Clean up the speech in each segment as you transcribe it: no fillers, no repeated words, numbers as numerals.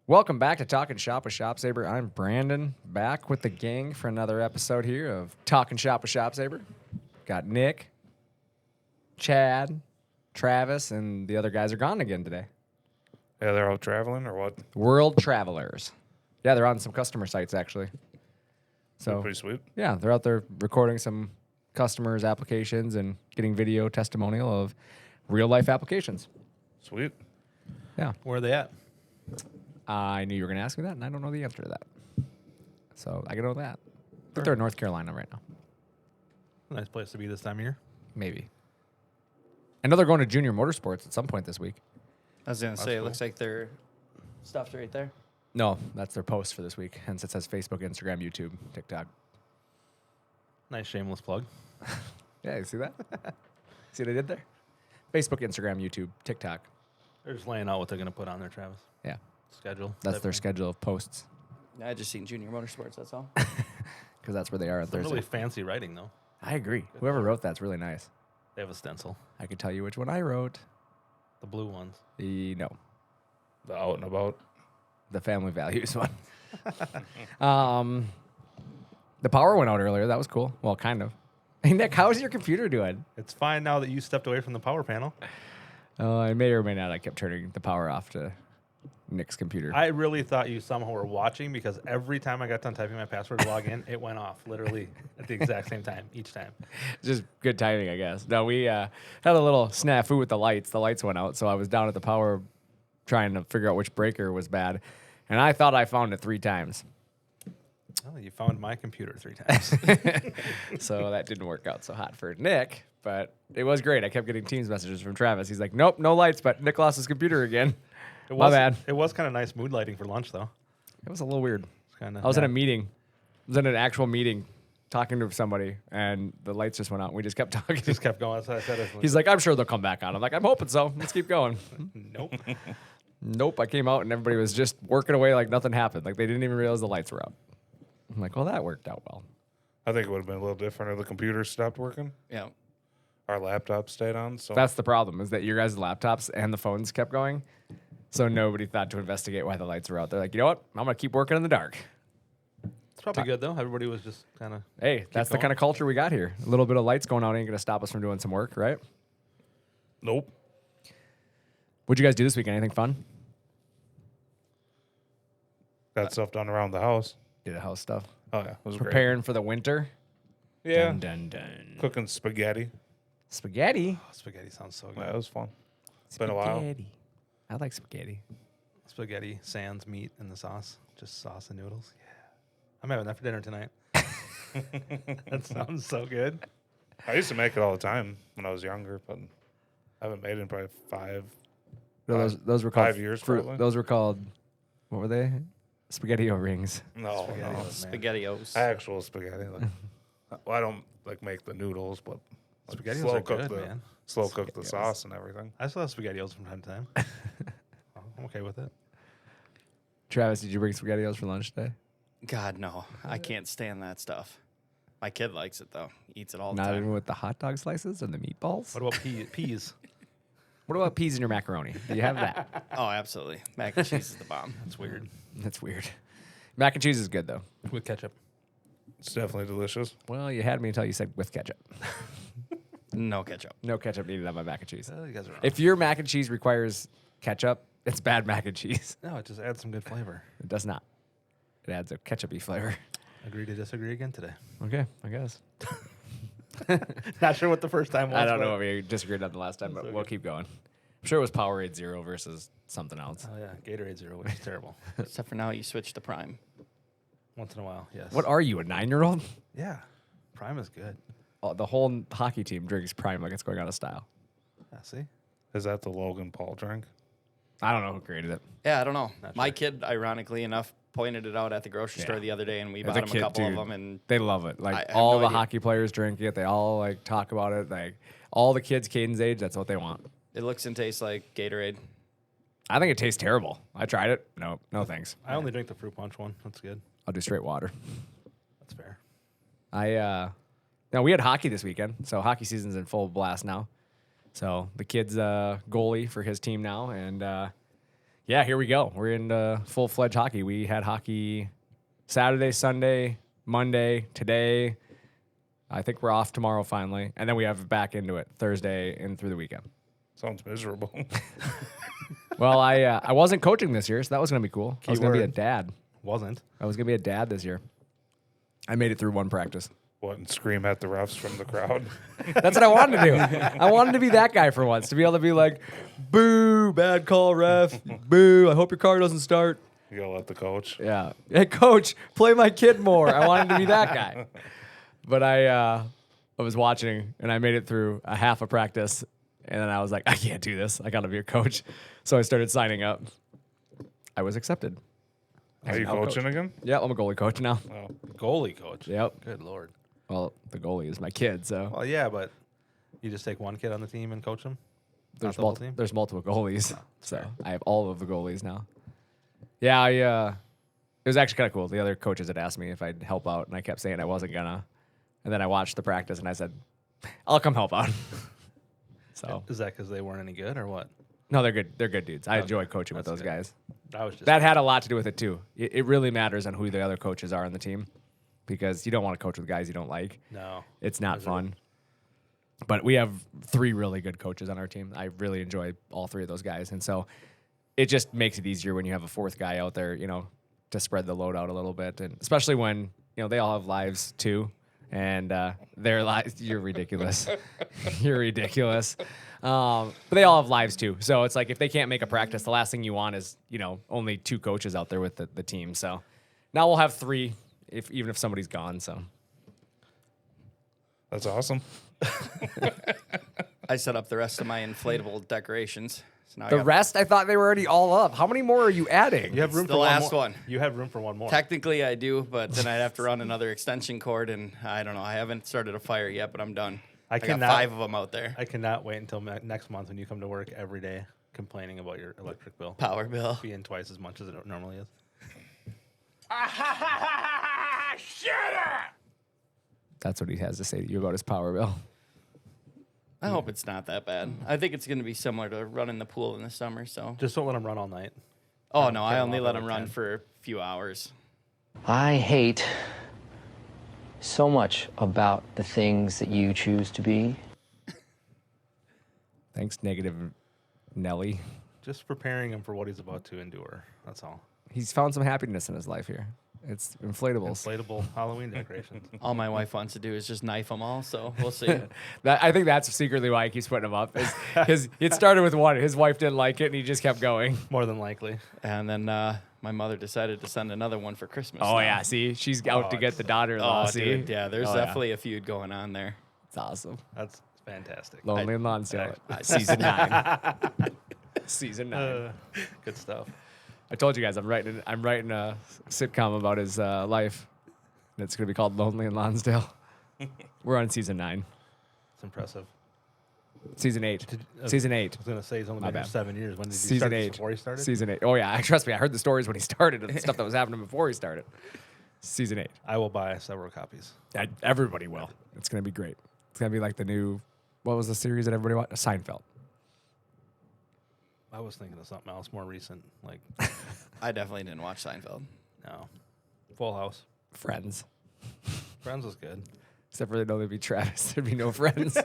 Welcome back to Talkin Shop with ShopSabre. I'm Brandon, back with the gang for another episode here of Talkin Shop with ShopSabre. Got Nick, Chad, Travis, and the other guys are gone again today. Yeah, they're out traveling or what? World travelers. Yeah, they're on some customer sites, actually. So Pretty sweet. yeah, they're out there recording some customers' applications and getting video testimonial of real-life applications. Sweet. Yeah. Where are they at? I knew you were going to ask me that, and I don't know the answer to that. So I can know that. I think they're in North Carolina right now. Nice place to be this time of year. Maybe. I know they're going to Junior Motorsports at some point this week. I was going to say, cool. it looks like they're stuffed right there. No, that's their post for this week. Hence it says Facebook, Instagram, YouTube, TikTok. Nice shameless plug. Yeah, you see that? See what I did there? Facebook, Instagram, YouTube, TikTok. They're just laying out what they're going to put on there, Travis. Yeah, Schedule. that's type their thing. schedule of posts I just seen Junior Motorsports, that's all. because that's where they are on Some Thursday. really fancy writing, though. I agree. Whoever wrote that's really nice. They have a stencil. I could tell you which one I wrote. The blue ones. No, The out and about. the family values one. The power went out earlier. That was cool. Well, kind of. Hey, Nick, how's your computer doing? It's fine now that you stepped away from the power panel. I may or may not. I kept turning the power off to Nick's computer. I really thought you somehow were watching because every time I got done typing my password to log in, it went off literally at the exact same time each time. Just good timing, I guess. No, we had a little snafu with the lights. The lights went out, so I was down at the power trying to figure out which breaker was bad, and I thought I found it 3 times. Oh, you found my computer 3 times. So that didn't work out so hot for Nick, but it was great. I kept getting Teams messages from Travis. He's like, nope, no lights, but Nick lost his computer again. My bad. It was kind of nice mood lighting for lunch, though. It was a little weird. It's kinda, I was in a meeting. I was in an actual meeting talking to somebody, and the lights just went out. We just kept talking. Just kept going. So I said, it. He's like, I'm sure they'll come back on. I'm like, I'm hoping so. Let's keep going. nope. Nope. I came out, and everybody was just working away like nothing happened. Like they didn't even realize the lights were out. I'm like, well, that worked out well. I think it would have been a little different if the computer stopped working. Yeah. Our laptop stayed on. So That's the problem, is that your guys' laptops and the phones kept going. So nobody thought to investigate why the lights were out. They're like, you know what? I'm going to keep working in the dark. It's probably good, though. Everybody was just kind of... Hey, that's the going. kind of culture we got here. A little bit of lights going out ain't going to stop us from doing some work, right? nope. What'd you guys do this weekend? Anything fun? Got stuff done around the house. Did a house stuff. Oh yeah, it was Preparing for the winter. great. Yeah, Dun, dun, dun. cooking spaghetti. Spaghetti. Oh, spaghetti sounds so good. Yeah, it was fun. It's been a while. Spaghetti. I like spaghetti. Spaghetti, sans meat in the sauce. Just sauce and noodles. Yeah. I'm having that for dinner tonight. That sounds so good. I used to make it all the time when I was younger, but I haven't made it in probably No, those were called 5 years, probably. Those were called, what were they? Spaghetti-O rings. no, no. SpaghettiOs, man. SpaghettiOs. Actual spaghetti. Like, well, I don't like make the noodles, but like, SpaghettiOs slow are cook good, the man. slow cook the SpaghettiOs. sauce and everything. I still have SpaghettiOs from time to time. I'm okay with it. Travis, did you bring spaghetti-Os for lunch today? God, no. I can't stand that stuff. My kid likes it, though. Eats it all the Not time. even with the hot dog slices and the meatballs? What about peas? What about peas in your macaroni? Do you have that? Oh, absolutely. Mac and cheese is the bomb. That's weird. That's weird. Mac and cheese is good, though. With ketchup. It's definitely delicious. Well, you had me until you said with ketchup. No ketchup. No ketchup needed on my mac and cheese. You guys are wrong. If your mac and cheese requires ketchup, it's bad mac and cheese. No, it just adds some good flavor. It does not. It adds a ketchup-y flavor. Agree to disagree again today. Okay, I guess. Not sure what the first time was. I don't know but- what we disagreed on the last time, but That's we'll okay. keep going. I'm sure it was Powerade Zero versus something else. Oh, yeah. Gatorade Zero, which is terrible. Except for now, you switch to Prime. Once in a while, yes. What are you, a 9-year-old? Yeah. Prime is good. Oh, the whole hockey team drinks Prime like it's going out of style. Yeah, see? Is that the Logan Paul drink? I don't know who created it. Yeah, I don't know. Not My sure. kid, ironically enough, pointed it out at the grocery store Yeah. the other day, and we As bought a him kid, a couple dude, of them. And They love it. Like I have all no the idea. hockey players drink it. They all like talk about it. Like all the kids Caden's age, that's what they want. it looks and tastes like Gatorade. I think it tastes terrible. I tried it. No thanks. I only drink the fruit punch one. That's good. I'll do straight water. That's fair. No, we had hockey this weekend, so hockey season's in full blast now. So the kid's goalie for his team now, and Yeah, here we go. We're in full-fledged hockey. We had hockey Saturday, Sunday, Monday, today. I think we're off tomorrow finally. And then we have back into it Thursday and through the weekend. Sounds miserable. Well, I wasn't coaching this year, so that was going to be cool. I was going to be a dad. Wasn't. I was going to be a dad this year. I made it through one practice. What, and scream at the refs from the crowd? That's what I wanted to do. I wanted to be that guy for once, to be able to be like, boo, bad call, ref. Boo, I hope your car doesn't start. You yell at the coach. Yeah. Hey, coach, play my kid more. I wanted to be that guy. But I was watching, and I made it through a half a practice, and then I was like, I can't do this. I got to be a coach. So I started signing up. I was accepted. Are you coaching again? Yeah, I'm a goalie coach now. Oh, Goalie coach. Yep. Good Lord. Well, the goalie is my kid, so Well, yeah, but you just take one kid on the team and coach him? there's, the whole team? there's multiple goalies. So I have all of the goalies now. Yeah, it was actually kind of cool. The other coaches had asked me if I'd help out, and I kept saying I wasn't gonna. And then I watched the practice, and I said, I'll come help out. So Is that because they weren't any good or what? no, they're good. They're good dudes. I enjoy coaching with That's those good. guys. I was just That had a lot to do with it too. It really matters on who the other coaches are on the team, because you don't want to coach with guys you don't like. no. It's not Those are- fun. But we have 3 really good coaches on our team. I really enjoy all 3 of those guys, and so it just makes it easier when you have a 4th guy out there, to spread the load out a little bit, and especially when they all have lives too, and their lives. You're ridiculous. You're ridiculous. But they all have lives too. So it's like if they can't make a practice, the last thing you want is only 2 coaches out there with the team. So now we'll have 3, even if somebody's gone. So that's awesome. I set up the rest of my inflatable decorations. So now I the got- rest, I thought they were already all up. How many more are you adding? You have room the for last more. one. You have room for one more. Technically, I do, but then I'd have to run another extension cord, and I don't know. I haven't started a fire yet, but I'm done. I got cannot- 5 of them out there. I cannot wait until next month when you come to work every day complaining about your electric bill Power bill. being twice as much as it normally is. That's what he has to say to you about his power bill. I hope it's not that bad. I think it's going to be similar to running the pool in the summer. So. Just don't let them run all night. Oh no, I Get 'em only off let at them like run 10. for a few hours. I hate so much about the things that you choose to be. Thanks, negative Nelly. Just preparing him for what he's about to endure. That's all. He's found some happiness in his life here. It's inflatables. Inflatable Halloween decorations. All my wife wants to do is just knife them all. So we'll see. I think that's secretly why he keeps putting them up. Because it started with one. His wife didn't like it, and he just kept going. More than likely. And then my mother decided to send another one for Christmas. Oh, now. yeah. See? She's out to get the daughter-in-law. Oh, see? dude. Yeah, there's Oh, definitely a feud going on there. It's awesome. That's fantastic. Lonely and Lonsdale. Season 9. Season 9. Good stuff. I told you guys I'm writing a sitcom about his life. And it's going to be called Lonely and Lonsdale. We're on season 9. It's impressive. Season 8. uh, Season 8. I was going to say he's only My been here bad. 7 years. When did he Season start this 8. before he started? Season 8. Oh, yeah. Trust me. I heard the stories when he started and the stuff that was happening before he started. Season 8. I will buy several copies. Everybody will. It's going to be great. It's going to be like the new, what was the series that everybody watched? Seinfeld. I was thinking of something else more recent. Like, I definitely didn't watch Seinfeld. no. Full House. Friends. Friends was good. Except for there'd be Travis. There'd be no friends.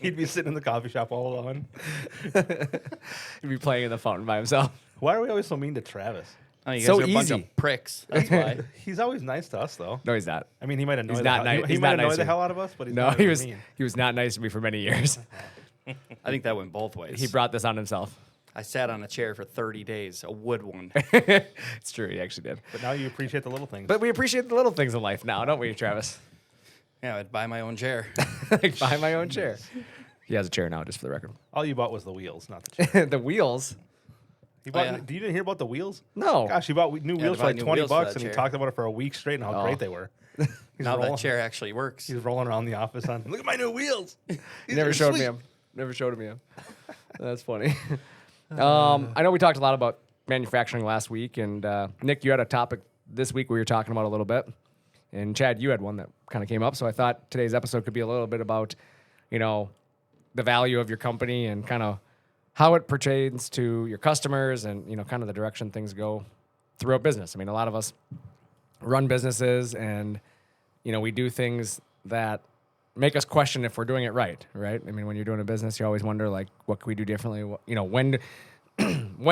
He'd be sitting in the coffee shop all alone. He'd be playing in the fountain by himself. Why are we always so mean to Travis? Oh, you guys So are a bunch easy. of pricks. That's why. He's always nice to us, though. No, he's not. I mean, he might annoy He's the not hell, nice. he He's might not annoy nice the to hell me. out of us, but he's No, not he really was mean. he was not nice to me for many years. I think that went both ways. He brought this on himself. I sat on a chair for 30 days, a wood one. It's true, he actually did. But now you appreciate the little things. But we appreciate the little things in life now, don't we, Travis? Yeah, I'd buy my own chair. Like buy my own chair. He has a chair now, just for the record. all you bought was the wheels, not the chair. The wheels. You bought, yeah. You didn't hear about the wheels? No. Gosh, you bought new wheels to for buy like new 20 wheels for bucks, that and he chair. talked about it for a week straight and how Oh. great they were. He's Now rolling, that chair actually works. he's rolling around the office on, look at my new wheels. He never showed me him. Never showed me him. That's funny. I know we talked a lot about manufacturing last week, and Nick, you had a topic this week we were talking about a little bit, and Chad, you had one that kind of came up. So I thought today's episode could be a little bit about, the value of your company and kind of how it pertains to your customers and, you know, kind of the direction things go throughout business. I mean, a lot of us run businesses and, you know, we do things that make us question if we're doing it right? I mean, when you're doing a business, you always wonder, like, what can we do differently? You know, when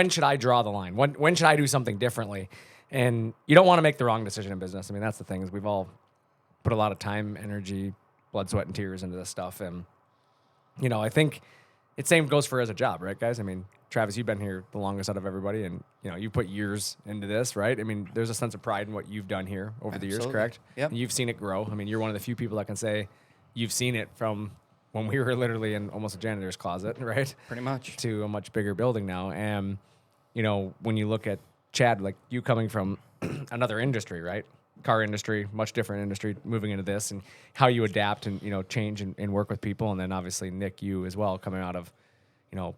should I draw the line? When should I do something differently? And you don't want to make the wrong decision in business. I mean, that's the thing, is we've all put a lot of time, energy, blood, sweat, and tears into this stuff. And, you know, I think it same goes for as a job, right, guys? I mean, Travis, you've been here the longest out of everybody, and, you know, you put years into this, right? I mean, there's a sense of pride in what you've done here over the years, correct? Yep. And you've seen it grow. I mean, you're one of the few people that can say you've seen it from when we were literally in almost a janitor's closet, right? Pretty much. To a much bigger building now. And, you know, when you look at Chad, like you coming from another industry, right? Car industry, much different industry, moving into this, and how you adapt and, you know, change and work with people. And then obviously, Nick, you as well, coming out of, you know,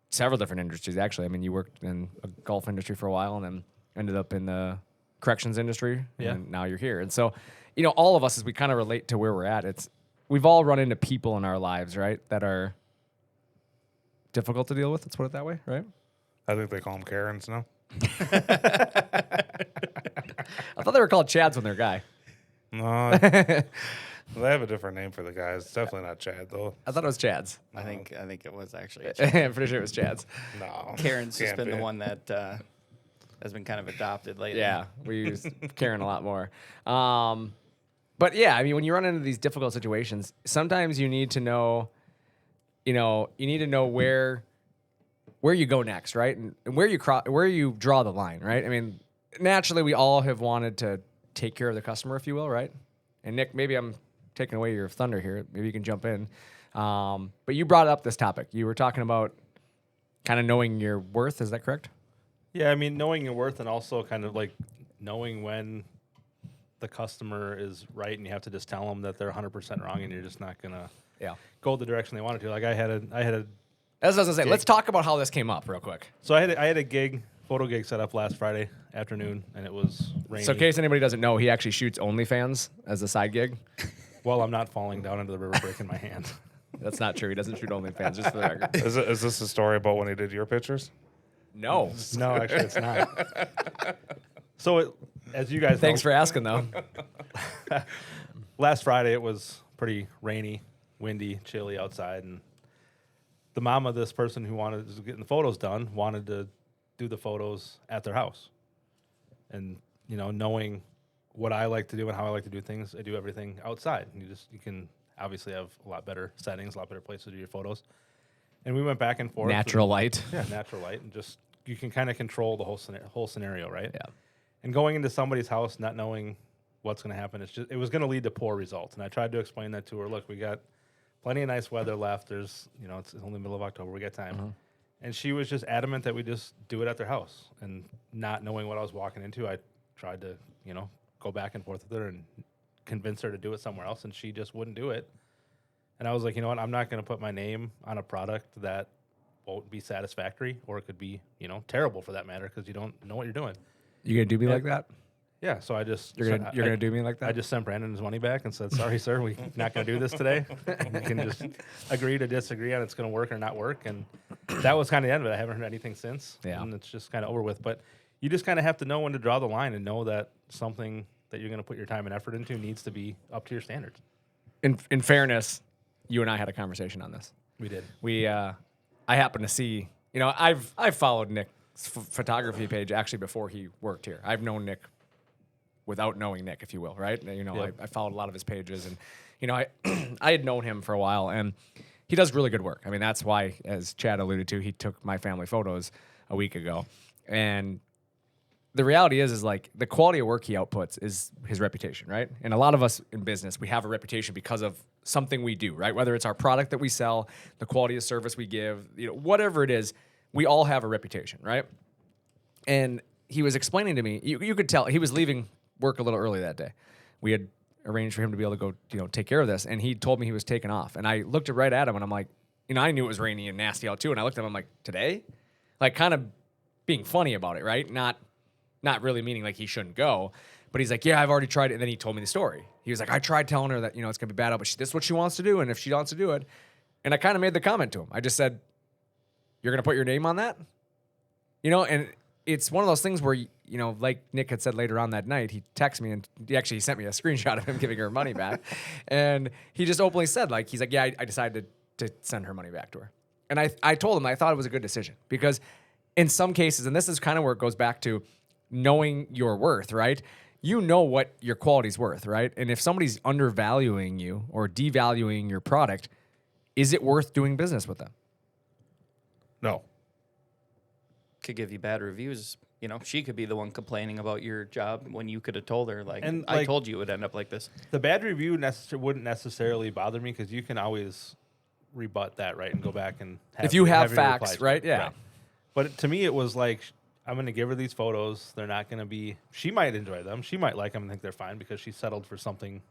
several different industries, actually. I mean, you worked in a golf industry for a while and then ended up in the corrections industry. Yeah. And now you're here. And so, you know, all of us, as we kind of relate to where we're at, we've all run into people in our lives, right, that are difficult to deal with. Let's put it that way, right? I think they call them Karens now. I thought they were called Chads when they're a guy. No, they have a different name for the guys. It's definitely not Chad though. I thought it was Chads. I think it was actually. I'm pretty sure it was Chads. No, Karen's just can't been be. the one that has been kind of adopted lately. Yeah, we use Karen a lot more. But yeah, I mean, when you run into these difficult situations, sometimes you need to know, where you go next, right? And where you draw the line, right? I mean, naturally, we all have wanted to take care of the customer, if you will, right? And Nick, maybe I'm taking away your thunder here. Maybe you can jump in. But you brought up this topic. You were talking about kind of knowing your worth. Is that correct? Yeah, I mean, knowing your worth and also kind of like knowing when the customer is right, and you have to just tell them that they're 100% wrong, and you're just not gonna go the direction they wanted to. Like I had a As I was gonna say, let's talk about how this came up real quick. So I had a photo gig set up last Friday afternoon, and it was rainy. So in case anybody doesn't know, he actually shoots OnlyFans as a side gig. Well, I'm not falling down into the river breaking my hand. That's not true. He doesn't shoot OnlyFans, just for the record. Is this a story about when he did your pictures? No. No, actually, it's not. So, as you guys Thanks know, for asking, though. last Friday it was pretty rainy, windy, chilly outside, and the mom of this person who wanted to get the photos done wanted to do the photos at their house. And, you know, knowing what I like to do and how I like to do things, I do everything outside. You can obviously have a lot better settings, a lot better places to do your photos. And we went back and forth. Natural light. Yeah, natural light, and just you can kind of control the whole scenario, right? Yeah. And going into somebody's house, not knowing what's going to happen, it was going to lead to poor results. And I tried to explain that to her. Look, we got plenty of nice weather left. It's only the middle of October. We got time. Mm-hmm. And she was just adamant that we just do it at their house. And not knowing what I was walking into, I tried to, go back and forth with her and convince her to do it somewhere else. And she just wouldn't do it. And I was like, you know what? I'm not going to put my name on a product that won't be satisfactory, or it could be, terrible for that matter, because you don't know what you're doing. You gonna do me like that? Yeah, so I just You're gonna do me like that? I just sent Brandon his money back and said, "Sorry, sir, we're not going to do this today. We can just agree to disagree on it's going to work or not work." And that was kind of the end of it. I haven't heard anything since, and it's just kind of over with. But you just kind of have to know when to draw the line and know that something that you're going to put your time and effort into needs to be up to your standards. In fairness, you and I had a conversation on this. We did. I happened to see, I've followed Nick's photography page actually before he worked here. I've known Nick without knowing Nick, if you will, right? I followed a lot of his pages, and I I had known him for a while, and he does really good work. I mean, that's why, as Chad alluded to, he took my family photos a week ago, and the reality is like the quality of work he outputs is his reputation, right? And a lot of us in business, we have a reputation because of something we do, right? Whether it's our product that we sell, the quality of service we give, whatever it is, we all have a reputation, right? And he was explaining to me, you could tell he was leaving work a little early that day. We had arranged for him to be able to go, take care of this, and he told me he was taking off. And I looked right at him, and I'm like, I knew it was rainy and nasty out too. And I looked at him, I'm like, today? Like, kind of being funny about it, right? Not really meaning like he shouldn't go, but he's like, yeah, I've already tried it. And then he told me the story. He was like, I tried telling her that, it's gonna be bad out, but this is what she wants to do. And if she wants to do it, and I kind of made the comment to him. I just said, You're going to put your name on that? You know, and it's one of those things where, you know, like Nick had said later on that night, he texted me and he sent me a screenshot of him giving her money back. And he just openly said, like, he's like, yeah, I decided to send her money back to her. And I told him I thought it was a good decision because in some cases, and this is kind of where it goes back to knowing your worth, right? You know what your quality's worth, right? And if somebody's undervaluing you or devaluing your product, is it worth doing business with them? No. Could give you bad reviews. You know, she could be the one complaining about your job when you could have told her, like, And, I like, told you it would end up like this. The bad review wouldn't necessarily bother me because you can always rebut that, right, and go back and have, If you have your facts, replies, right? Yeah. But to me, it was like, I'm going to give her these photos. They're not going to be. She might enjoy them. She might like them and think they're fine because she settled for something.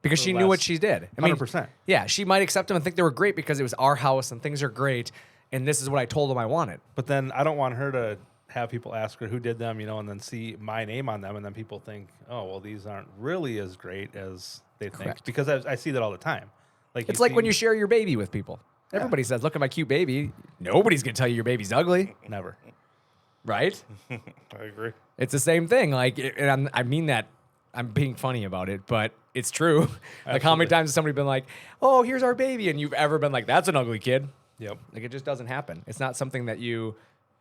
Because she knew what she did. I mean, 100%. Yeah, she might accept them and think they were great because it was our house and things are great, and this is what I told them I wanted. But then I don't want her to have people ask her who did them, you know, and then see my name on them, and then people think, oh, well, these aren't really as great as they think. Correct. Because I see that all the time. Like It's like when you share your baby with people. Everybody says, look at my cute baby. Nobody's going to tell you your baby's ugly, never. right? I agree. It's the same thing. Like, and I mean that I'm being funny about it, but it's true. Like, how many times has somebody been like, oh, here's our baby, and you've ever been like, that's an ugly kid? Yep. Like, it just doesn't happen. It's not something that you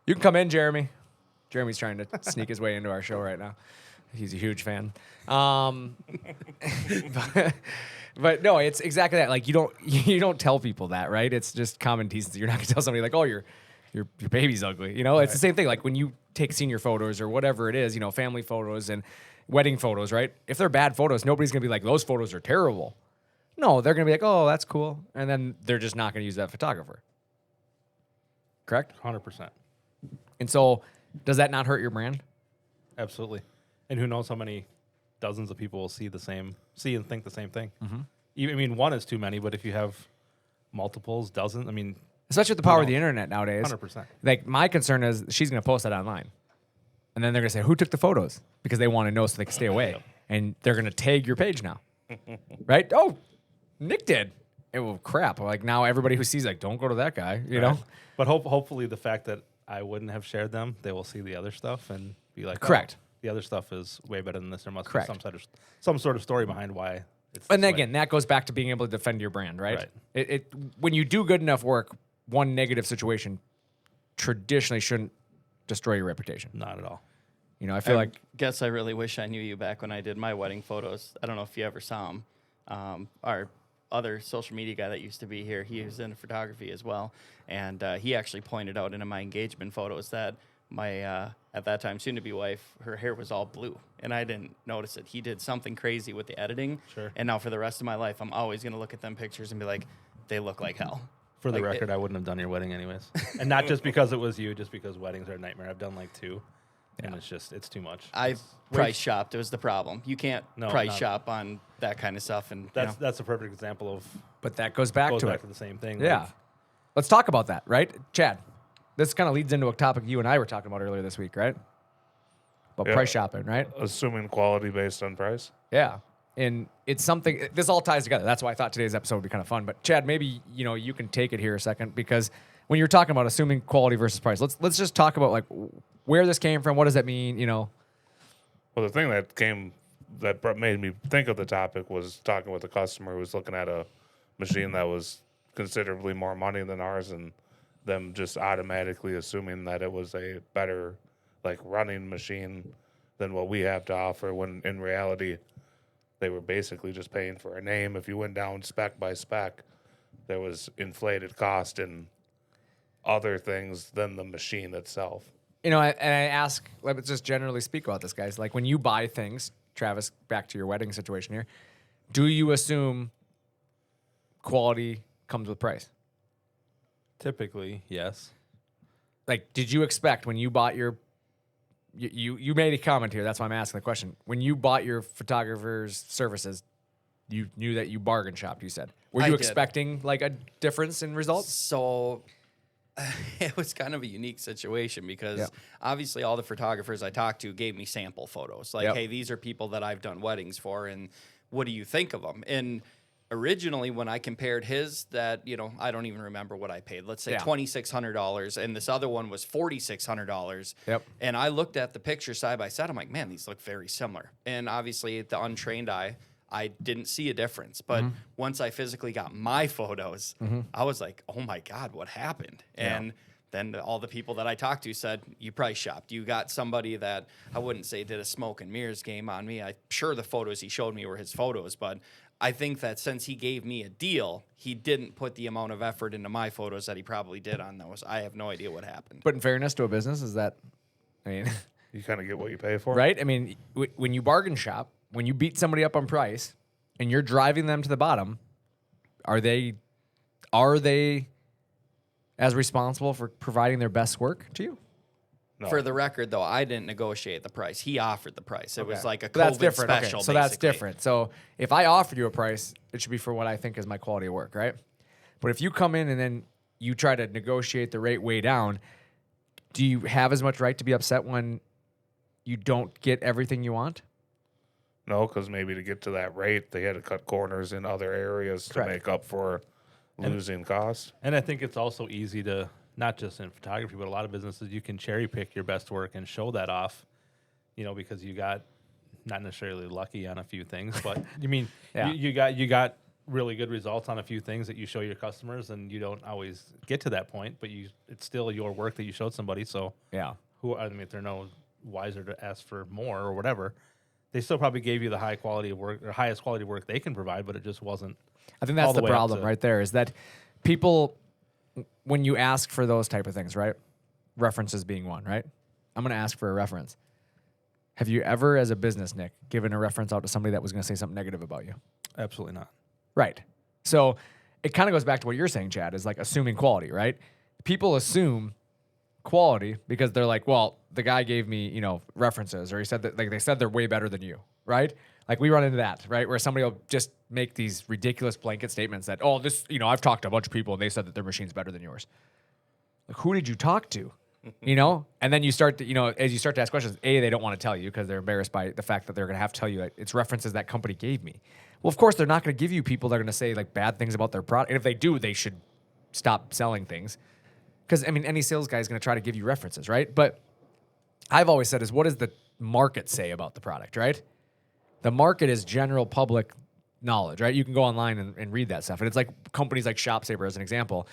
can come in, Jeremy. Jeremy's trying to sneak his way into our show right now. He's a huge fan. But no, it's exactly that. Like, you don't tell people that, right? It's just common decency. You're not gonna tell somebody like, oh, your baby's ugly. You know, it's the same thing. Like when you take senior photos or whatever it is, you know, family photos and wedding photos, right? If they're bad photos, nobody's gonna be like, those photos are terrible. No, they're gonna be like, oh, that's cool, and then they're just not gonna use that photographer. Correct? 100%. And so, does that not hurt your brand? Absolutely. And who knows how many dozens of people will see and think the same thing. Mm-hmm. I mean, one is too many, but if you have multiples, dozens, I mean, Especially with the power of the internet nowadays. 100%. Like, my concern is she's going to post that online. And then they're going to say, who took the photos? Because they want to know so they can stay away. And they're going to tag your page now. Right? Oh, Nick did. Well, crap. Like, now everybody who sees, like, don't go to that guy, you know? But hopefully the fact that I wouldn't have shared them, they will see the other stuff and be like, Correct. Oh, the other stuff is way better than this. There must Correct. be some sort of story behind why it's And this then way. again, that goes back to being able to defend your brand, right? Right. It when you do good enough work, one negative situation traditionally shouldn't destroy your reputation. Not at all. You know, I feel like Guess I really wish I knew you back when I did my wedding photos. I don't know if you ever saw him. Our other social media guy that used to be here, he was into photography as well. And he actually pointed out in my engagement photos that my, at that time, soon-to-be wife, her hair was all blue. And I didn't notice it. He did something crazy with the editing. Sure. And now for the rest of my life, I'm always going to look at them pictures and be like, they look like hell. For the Like, record, I wouldn't have done your wedding anyways. And not just because it was you, just because weddings are a nightmare. I've done like 2. And it's too much. I price shopped. It was the problem. You can't No, price not- shop on that kind of stuff. And That's a perfect example of but that goes back to it. the same thing. Yeah. Like, Let's talk about that, right? Chad, this kind of leads into a topic you and I were talking about earlier this week, right? About Yeah. price shopping, right? Assuming quality based on price. Yeah. And it's something, this all ties together. That's why I thought today's episode would be kind of fun. But Chad, maybe, you know, you can take it here a second because when you're talking about assuming quality versus price, let's just talk about like where this came from. What does that mean? You know? Well, the thing that made me think of the topic was talking with a customer who was looking at a machine that was considerably more money than ours, and them just automatically assuming that it was a better, like, running machine than what we have to offer, when in reality, they were basically just paying for a name. If you went down spec by spec, there was inflated cost and other things than the machine itself. You know, and I ask, let's just generally speak about this, guys. Like when you buy things, Travis, back to your wedding situation here, do you assume quality comes with price? typically, yes. Like, did you expect when you bought your, you made a comment here, that's why I'm asking the question. When you bought your photographer's services, you knew that you bargain shopped, you said. Were I you did. expecting like a difference in results? So it was kind of a unique situation because Yep. obviously all the photographers I talked to gave me sample photos. Like, Yep. hey, these are people that I've done weddings for, and what do you think of them? And originally when I compared his that, I don't even remember what I paid. Let's say $2,600 and this other one was $4,600. Yep. And I looked at the picture side by side. I'm like, man, these look very similar. And obviously the untrained eye, I didn't see a difference. But once I physically got my photos, I was like, oh my God, what happened? And then all the people that I talked to said, you price shopped. You got somebody that I wouldn't say did a smoke and mirrors game on me. I'm sure the photos he showed me were his photos, but I think that since he gave me a deal, he didn't put the amount of effort into my photos that he probably did on those. I have no idea what happened. But in fairness to a business, is that, I mean, You kind of get what you pay for. right? I mean, when you bargain shop, when you beat somebody up on price and you're driving them to the bottom, are they as responsible for providing their best work to you? No. For the record, though, I didn't negotiate the price. He offered the price. It was like a But that's COVID different. special. Okay, so that's basically. different. So if I offered you a price, it should be for what I think is my quality of work, right? But if you come in and then you try to negotiate the rate way down, do you have as much right to be upset when you don't get everything you want? No, because maybe to get to that rate, they had to cut corners in other areas Correct. to make up for losing cost. And I think it's also easy to, not just in photography, but a lot of businesses, you can cherry pick your best work and show that off, because you got not necessarily lucky on a few things, but you mean Yeah. you got really good results on a few things that you show your customers, and you don't always get to that point, but it's still your work that you showed somebody. So Yeah. if they're no wiser to ask for more or whatever, they still probably gave you the high quality of work or highest quality work they can provide, but it just wasn't. I think that's all the the way up problem to- right there, is that people, when you ask for those type of things, right? References being one, right? I'm going to ask for a reference. Have you ever, as a business, Nick, given a reference out to somebody that was going to say something negative about you? Absolutely not. Right. So it kind of goes back to what you're saying, Chad, is like assuming quality, right? People assume quality because they're like, well, the guy gave me, references, or he said that, like, they said they're way better than you, right? Like, we run into that, right? Where somebody will just make these ridiculous blanket statements that, oh, this, I've talked to a bunch of people and they said that their machine's better than yours. Like, who did you talk to? And then you start to, as you start to ask questions, A, they don't want to tell you because they're embarrassed by the fact that they're going to have to tell you it's references that company gave me. Well, of course, they're not going to give you people that are going to say like bad things about their product. And if they do, they should stop selling things. Because, any sales guy is going to try to give you references, right? But I've always said is, what does the market say about the product, right? The market is general public knowledge, right? You can go online and read that stuff. And it's like companies like ShopSabre, as an example.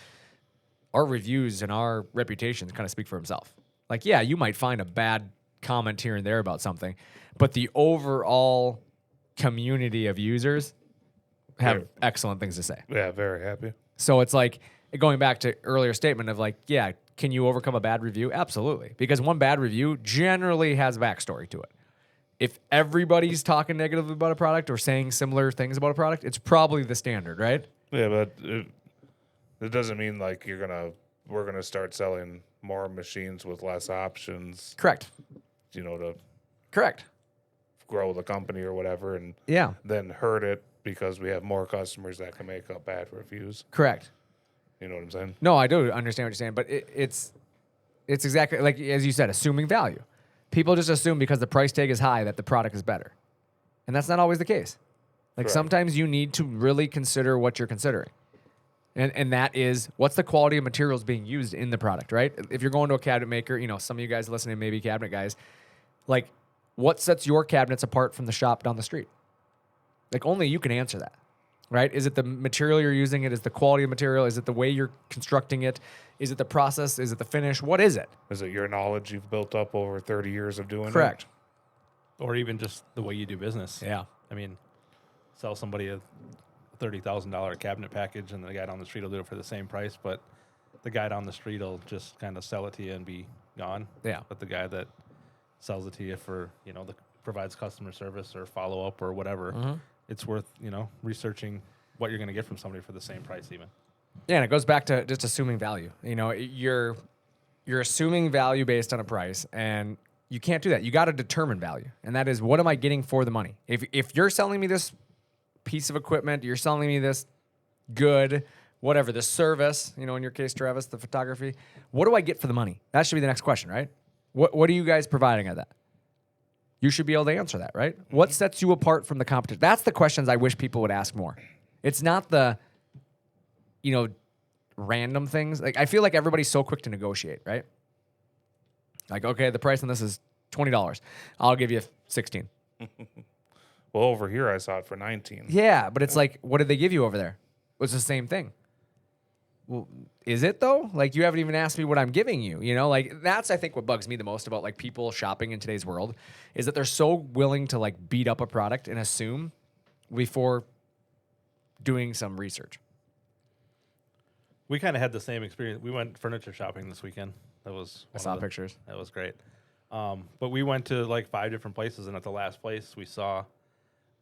Our reviews and our reputations kind of speak for himself. Like, yeah, you might find a bad comment here and there about something, but the overall community of users have excellent things to say. Yeah, very happy. So it's like, going back to earlier statement of like, yeah, can you overcome a bad review? Absolutely. Because one bad review generally has backstory to it. If everybody's talking negatively about a product or saying similar things about a product, it's probably the standard, right? Yeah, but it doesn't mean like we're gonna start selling more machines with less options, Correct. to Correct. grow the company or whatever, and Yeah. then hurt it because we have more customers that can make up bad reviews. Correct. You know what I'm saying? No, I do understand what you're saying, but it's exactly like, as you said, assuming value. People just assume because the price tag is high that the product is better. And that's not always the case. Like, Correct. sometimes you need to really consider what you're considering. And that is, what's the quality of materials being used in the product, right? If you're going to a cabinet maker, some of you guys listening may be cabinet guys, like, what sets your cabinets apart from the shop down the street? Like, only you can answer that, right? Is it the material you're using? Is the quality of material? Is it the way you're constructing it? Is it the process? Is it the finish? What is it? Is it your knowledge you've built up over 30 years of doing Correct. Or even just the way you do business. Yeah. Sell somebody a $30,000 cabinet package, and the guy down the street will do it for the same price, but the guy down the street will just kind of sell it to you and be gone. Yeah. But the guy that sells it to you for, provides customer service or follow up or whatever, it's worth, researching what you're going to get from somebody for the same price even. Yeah, and it goes back to just assuming value. You're assuming value based on a price, and you can't do that. You got to determine value, and that is, what am I getting for the money? If you're selling me this piece of equipment, you're selling me this good, whatever, this service, in your case, Travis, the photography, what do I get for the money? That should be the next question, right? What are you guys providing at that? You should be able to answer that, right? What sets you apart from the competition? That's the questions I wish people would ask more. It's not the, random things. Like, I feel like everybody's so quick to negotiate, right? Like, okay, the price on this is $20. I'll give you 16. Well, over here I saw it for 19. Yeah, but it's like, what did they give you over there? It's the same thing. Well, is it though? Like, you haven't even asked me what I'm giving you. Like, that's, I think, what bugs me the most about like people shopping in today's world is that they're so willing to like beat up a product and assume before doing some research. We kind of had the same experience. We went furniture shopping this weekend. I saw pictures. That was great. But we went to like 5 different places, and at the last place, we saw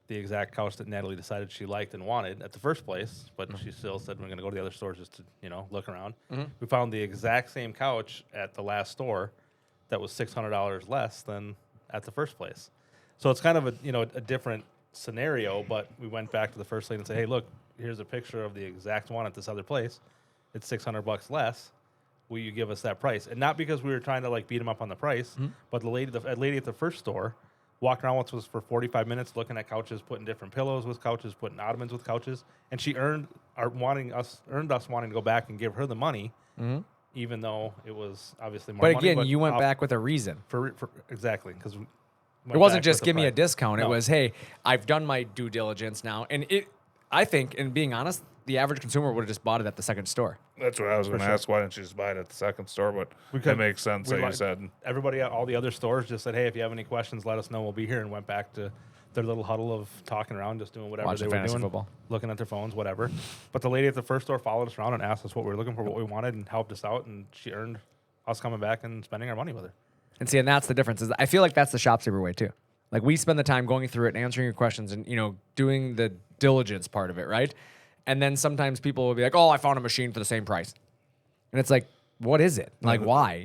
the exact couch that Natalie decided she liked and wanted at the first place, but she still said, we're going to go to the other stores just to, look around. We found the exact same couch at the last store that was $600 less than at the first place. So it's kind of a different scenario, but we went back to the first lane and said, hey, look, here's a picture of the exact one at this other place. It's $600 less. Will you give us that price? And not because we were trying to like beat them up on the price, but the lady at the first store walked around with us for 45 minutes looking at couches, putting different pillows with couches, putting ottomans with couches, and she earned us wanting to go back and give her the money, even though it was obviously more But money. again, you went back with a reason. For exactly, because It wasn't just give me a discount. No. It was, hey, I've done my due diligence now. And I think, and being honest, the average consumer would have just bought it at the second store. That's what I was going to ask. Why didn't you just buy it at the second store? But it makes sense that you said. Everybody at all the other stores just said, hey, if you have any questions, let us know. We'll be here, and went back to their little huddle of talking around, just doing whatever Watching they were fantasy doing, football. Looking at their phones, whatever. But the lady at the first store followed us around and asked us what we were looking for, what we wanted, and helped us out, and she earned us coming back and spending our money with her. And see, and that's the difference. Is I feel like that's the ShopSabre way too. Like, we spend the time going through it and answering your questions and, doing the diligence part of it, right? And then sometimes people will be like, oh, I found a machine for the same price. And it's like, what is it? Like, why?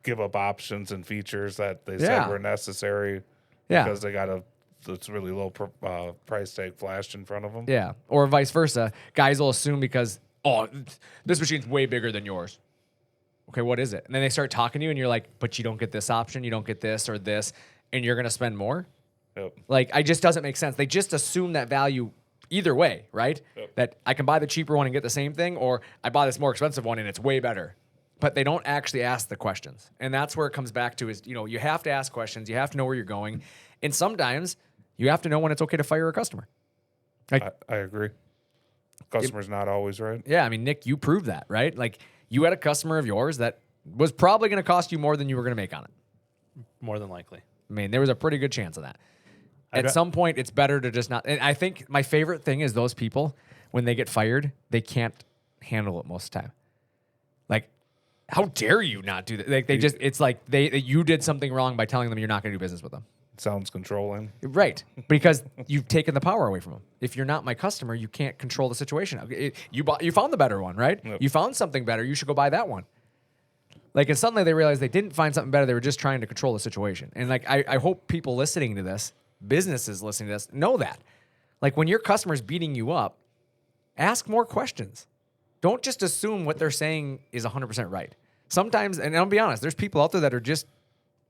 Give up options and features that they said were necessary because they got it's really low price tag flashed in front of them. Yeah. Or vice versa. Guys will assume because, oh, this machine's way bigger than yours. Okay, what is it? And then they start talking to you and you're like, but you don't get this option, you don't get this or this, and you're going to spend more? Yep. Like, it just doesn't make sense. They just assume that value either way, right? Yep. That I can buy the cheaper one and get the same thing, or I buy this more expensive one and it's way better. But they don't actually ask the questions. And that's where it comes back to is, you have to ask questions. You have to know where you're going. And sometimes you have to know when it's okay to fire a customer. Like, I agree. Customer's not always right. Yeah, I mean, Nick, you proved that, right? Like, you had a customer of yours that was probably going to cost you more than you were going to make on it. More than likely. I mean, there was a pretty good chance of that. At some point, it's better to just not. And I think my favorite thing is those people, when they get fired, they can't handle it most of the time. Like, how dare you not do that? Like, it's like you did something wrong by telling them you're not going to do business with them. Sounds controlling. Right. Because you've taken the power away from them. If you're not my customer, you can't control the situation. You found the better one, right? Yep. You found something better. You should go buy that one. Like, and suddenly they realized they didn't find something better. They were just trying to control the situation. And like, I hope people listening to this, businesses listening to this, know that. Like, when your customer's beating you up, ask more questions. Don't just assume what they're saying is 100% right. Sometimes, and I'll be honest, there's people out there that are just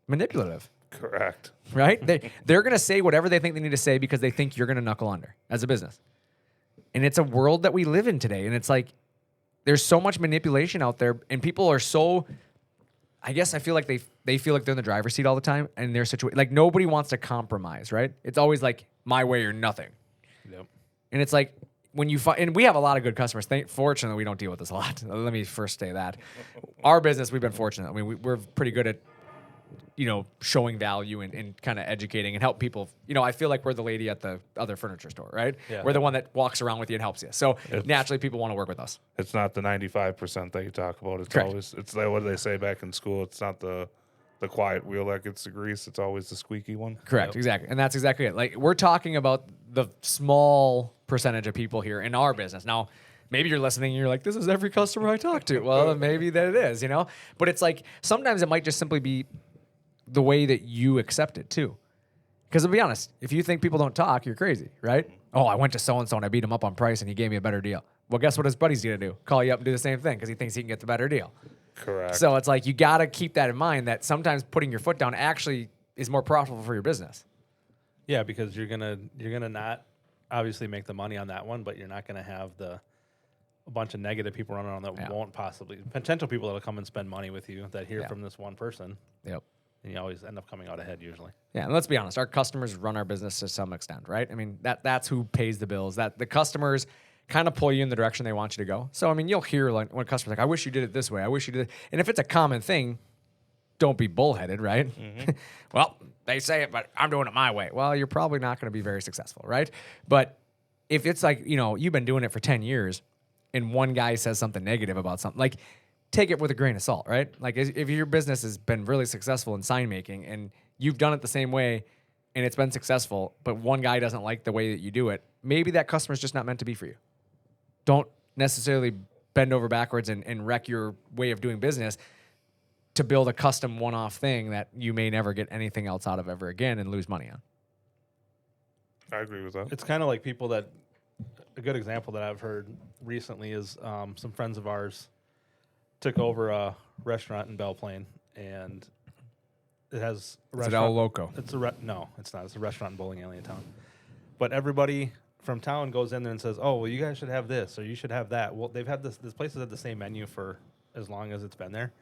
manipulative. Correct. Right? They're going to say whatever they think they need to say because they think you're going to knuckle under as a business. And it's a world that we live in today. And it's like, there's so much manipulation out there, and people are so, I guess I feel like they feel like they're in the driver's seat all the time in their situation. Like, nobody wants to compromise, right? It's always like my way or nothing. Yep. And it's like, when you find, and we have a lot of good customers. Fortunately, we don't deal with this a lot. Let me first say that. Our business, we've been fortunate. I mean, we're pretty good at, showing value and kind of educating and help people. I feel like we're the lady at the other furniture store, right? Yeah. We're the one that walks around with you and helps you. So naturally, people want to work with us. It's not the 95% that you talk about. It's Correct. always, it's like what do they say back in school? It's not the quiet wheel that gets the grease. It's always the squeaky one. Correct, exactly. And that's exactly it. Like, we're talking about the small percentage of people here in our business. Now, maybe you're listening and you're like, this is every customer I talk to. Well, maybe that it is, But it's like, sometimes it might just simply be the way that you accept it too. Because to be honest, if you think people don't talk, you're crazy, right? Oh, I went to so-and-so and I beat him up on price and he gave me a better deal. Well, guess what his buddy's going to do? Call you up and do the same thing because he thinks he can get the better deal. Correct. So it's like, you got to keep that in mind, that sometimes putting your foot down actually is more profitable for your business. Yeah, because you're gonna not obviously make the money on that one, but you're not going to have a bunch of negative people running around that won't possibly, potential people that'll come and spend money with you that hear from this one person. Yep. And you always end up coming out ahead usually. Yeah, and let's be honest, our customers run our business to some extent, right? I mean, that's who pays the bills. That the customers kind of pull you in the direction they want you to go. So I mean, you'll hear like when a customer's like, "I wish you did it this way. I wish you did it." And if it's a common thing, don't be bullheaded, right? Well, they say it, but I'm doing it my way. Well, you're probably not going to be very successful, right? But if it's like, you've been doing it for 10 years and one guy says something negative about something, like take it with a grain of salt, right? Like if your business has been really successful in sign making and you've done it the same way and it's been successful, but one guy doesn't like the way that you do it, maybe that customer's just not meant to be for you. Don't necessarily bend over backwards and wreck your way of doing business to build a custom one-off thing that you may never get anything else out of ever again and lose money on. I agree with that. It's kind of like people that, a good example that I've heard recently is some friends of ours took over a restaurant in Belle Plaine, and it has a Is it restaurant. El Loco? It's no, it's not. It's a restaurant in bowling alley in town. But everybody from town goes in there and says, "Oh, well, you guys should have this, or you should have that." Well, they've had this place has had the same menu for as long as it's been there.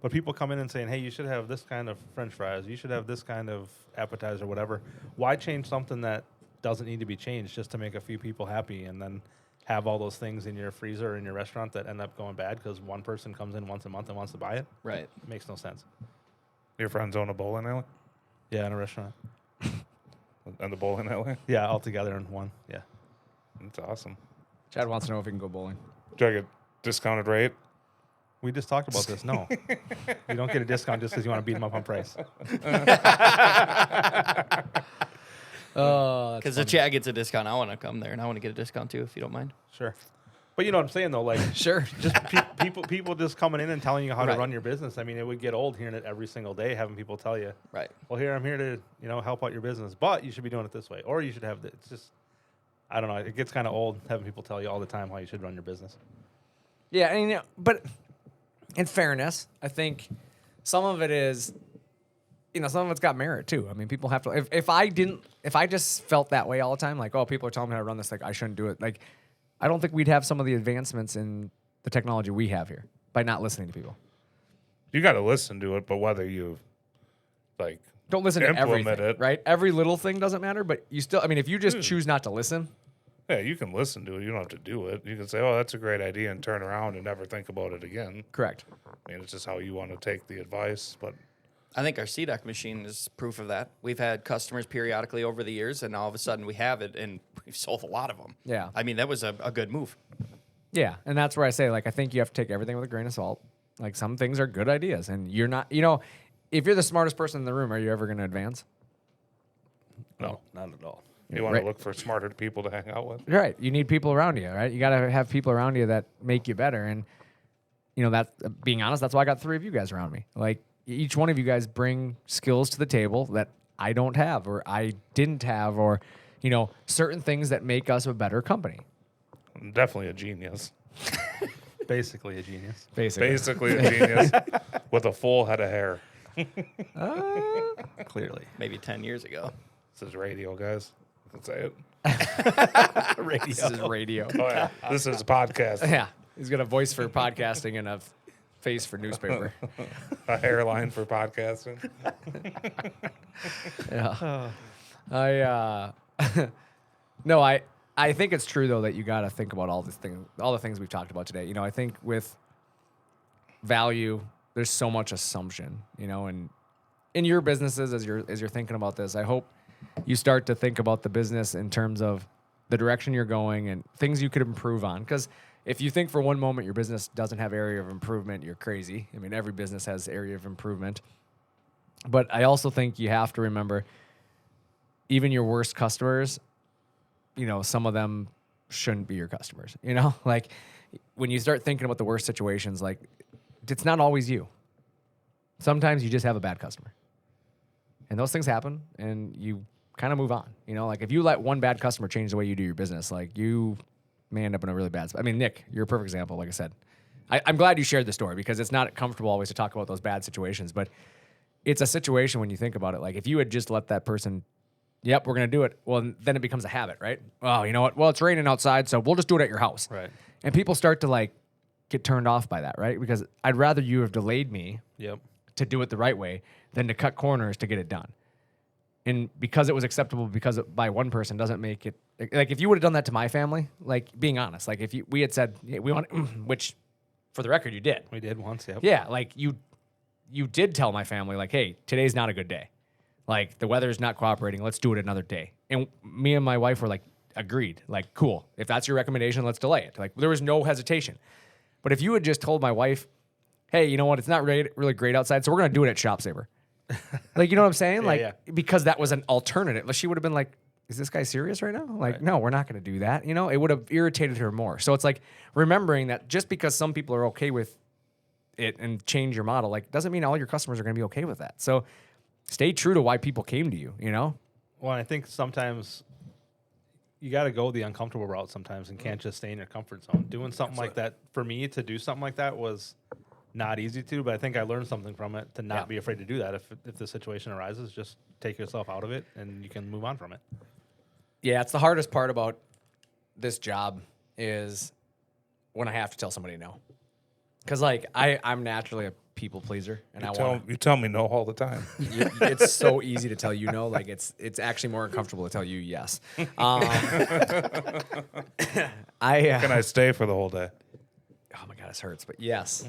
But people come in and saying, "Hey, you should have this kind of French fries. You should have this kind of appetizer, whatever." Why change something that doesn't need to be changed just to make a few people happy, and then have all those things in your freezer or in your restaurant that end up going bad because one person comes in once a month and wants to buy it? Right. It makes no sense. Your friends own a bowling alley? Yeah, in a restaurant. And the bowling alley? Yeah, all together in one. Yeah. That's awesome. Chad wants to know if he can go bowling. Do I get discounted rate? We just talked about this. No. You don't get a discount just because you want to beat them up on price. Because if Chad gets a discount, I want to come there, and I want to get a discount too, if you don't mind. Sure. But you know what I'm saying, though? Like, Sure. just people just coming in and telling you how Right. to run your business. I mean, it would get old hearing it every single day, having people tell you, Right. well, here, I'm here to, help out your business, but you should be doing it this way, or you should have this. It's just, I don't know. It gets kind of old having people tell you all the time how you should run your business. Yeah, and but in fairness, I think some of it is, some of it's got merit too. I mean, people have to. If I just felt that way all the time, like, oh, people are telling me how to run this, like I shouldn't do it. Like, I don't think we'd have some of the advancements in the technology we have here by not listening to people. You got to listen to it, but whether you Don't listen to implement everything, it. right? Every little thing doesn't matter, but you still. I mean, if you just choose not to listen, Yeah, you can listen to it. You don't have to do it. You can say, "Oh, that's a great idea," and turn around and never think about it again. correct. I mean, it's just how you want to take the advice. But I think our CDEC machine is proof of that. We've had customers periodically over the years, and all of a sudden we have it, and we've sold a lot of them. Yeah. I mean, that was a good move. Yeah, and that's where I say, like, I think you have to take everything with a grain of salt. Like, some things are good ideas, and you're not, if you're the smartest person in the room, are you ever going to advance? No, not at all. you want Right. to look for smarter people to hang out with. Right. You need people around you, right? You got to have people around you that make you better. And, that being honest, that's why I got 3 of you guys around me. Like, each one of you guys bring skills to the table that I don't have or I didn't have or, certain things that make us a better company. I'm definitely a genius. Basically a genius. Basically a genius with a full head of hair. Clearly. Maybe 10 years ago. This is radio, guys. I can say it. This is radio. Oh, yeah. This is a podcast. Yeah. He's got a voice for podcasting and a face for newspaper. A hairline for podcasting. Yeah. I think it's true though that you got to think about all the things we've talked about today. I think with value, there's so much assumption, and in your businesses as you're thinking about this, I hope you start to think about the business in terms of the direction you're going and things you could improve on. Because if you think for one moment your business doesn't have area of improvement, you're crazy. I mean, every business has area of improvement. But I also think you have to remember, even your worst customers, some of them shouldn't be your customers. Like when you start thinking about the worst situations, like it's not always you. Sometimes you just have a bad customer. And those things happen and you kind of move on. Like if you let one bad customer change the way you do your business, like you may end up in a really bad spot. I mean, Nick, you're a perfect example, like I said. I'm glad you shared the story because it's not comfortable always to talk about those bad situations, but it's a situation when you think about it. Like if you had just let that person Yep, we're going to do it. Well, then it becomes a habit, right? Oh, you know what? Well, it's raining outside, so we'll just do it at your house. Right. And people start to like get turned off by that, right? Because I'd rather you have delayed me Yep. to do it the right way than to cut corners to get it done. And because it was acceptable by one person doesn't make it like if you would have done that to my family, like being honest, like if we had said, hey, we want, which for the record you did. We did once. Yep. Yeah, like you did tell my family like, hey, today's not a good day. Like the weather's not cooperating. Let's do it another day. And me and my wife were like, agreed. Like, cool. If that's your recommendation, let's delay it. Like there was no hesitation. But if you had just told my wife, hey, you know what? It's not really great outside, so we're going to do it at ShopSabre. Like, you know what I'm saying? Yeah, like, yeah. because that was an alternative. Like, she would have been like, is this guy serious right now? Like, no, we're not going to do that. You know, it would have irritated her more. So it's like remembering that just because some people are okay with it and change your model, like, doesn't mean all your customers are going to be okay with that. So stay true to why people came to you, you know? Well, I think sometimes you got to go the uncomfortable route sometimes and can't just stay in your comfort zone. Doing something like that, for me to do something like that was not easy to, but I think I learned something from it to not be afraid to do that. If the situation arises, just take yourself out of it and you can move on from it. Yeah, it's the hardest part about this job is when I have to tell somebody no. Because, like, I'm naturally a people pleaser, and You tell me no all the time. it's so easy to tell you no. Like, it's actually more uncomfortable to tell you yes. Can I stay for the whole day? Oh my God, this hurts, but yes.